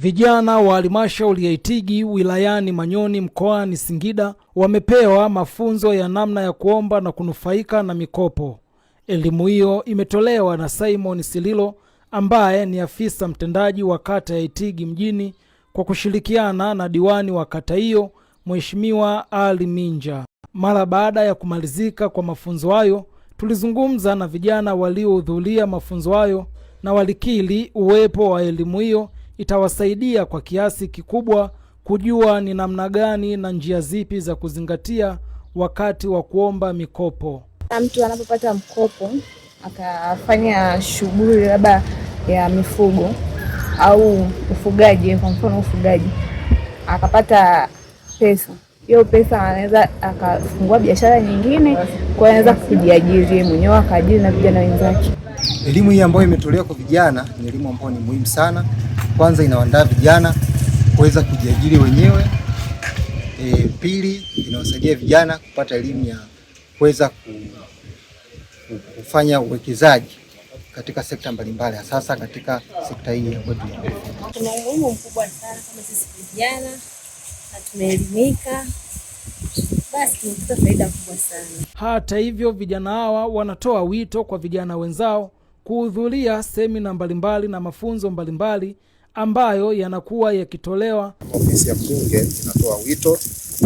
Vijana wa halmashauri ya Itigi wilayani Manyoni mkoani Singida wamepewa mafunzo ya namna ya kuomba na kunufaika na mikopo. Elimu hiyo imetolewa na Simon Sililo ambaye ni afisa mtendaji wa kata ya Itigi mjini kwa kushirikiana na diwani wa kata hiyo Mheshimiwa Ali Minja. Mara baada ya kumalizika kwa mafunzo hayo, tulizungumza na vijana waliohudhuria mafunzo hayo na walikiri uwepo wa elimu hiyo itawasaidia kwa kiasi kikubwa kujua ni namna gani na njia zipi za kuzingatia wakati wa kuomba mikopo. Mtu anapopata mkopo akafanya shughuli labda ya mifugo au ufugaji, kwa mfano ufugaji, akapata pesa, hiyo pesa anaweza akafungua biashara nyingine, kwa anaweza kujiajiri mwenyewe, akaajiri na vijana wenzake. Elimu hii ambayo imetolewa kwa vijana ni elimu ambayo ni muhimu sana. Kwanza inawaandaa vijana kuweza kujiajiri wenyewe. Pili, inawasaidia vijana kupata elimu ya kuweza kufanya uwekezaji katika sekta mbalimbali, hasa katika sekta hii ya kwetu. Kuna umuhimu mkubwa sana kama sisi vijana na tumeelimika, basi tunapata faida kubwa sana. Hata hivyo, vijana hawa wanatoa wito kwa vijana wenzao kuhudhuria semina mbalimbali na mafunzo mbalimbali ambayo yanakuwa yakitolewa. Ofisi ya Mbunge inatoa wito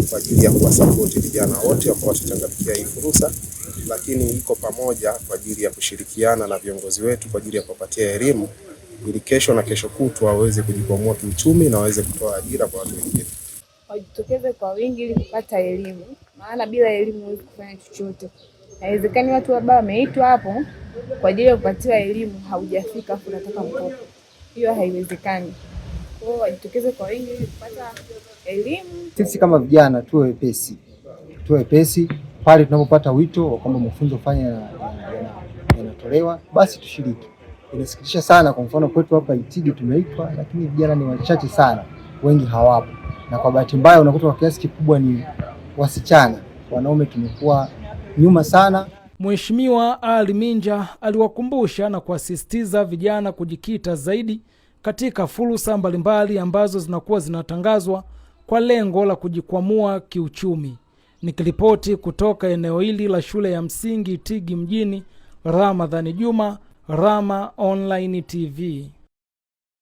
kwa ajili ya kuwasapoti vijana wote ambao watachangamkia hii fursa, lakini iko pamoja kwa ajili ya kushirikiana na viongozi wetu kwa ajili ya kupatia elimu ili kesho na kesho kutwa waweze kujikwamua kiuchumi na waweze kutoa ajira kwa watu wengine. Wajitokeze kwa wingi ili kupata elimu, maana bila elimu huwezi kufanya chochote. Haiwezekani watu ambao wameitwa hapo kwa ajili ya kupatiwa elimu haujafika afu unataka mkopo. Hiyo haiwezekani. Kwa hiyo wajitokeze kwa wingi ili kupata elimu. Sisi kama vijana tuwe wepesi pale tunapopata wito kwamba mafunzo yanatolewa, basi tushiriki. Inasikitisha sana, kwa mfano kwetu hapa Itigi tumeitwa, lakini vijana ni wachache sana, wengi hawapo. Na kwa bahati mbaya unakuta kwa kiasi kikubwa ni wasichana. Wanaume tumekuwa nyuma sana. Mheshimiwa Ali Minja aliwakumbusha na kuasisitiza vijana kujikita zaidi katika fursa mbalimbali ambazo zinakuwa zinatangazwa kwa lengo la kujikwamua kiuchumi. Nikiripoti kutoka eneo hili la shule ya msingi Itigi mjini, Ramadhani Juma, Rama Online TV.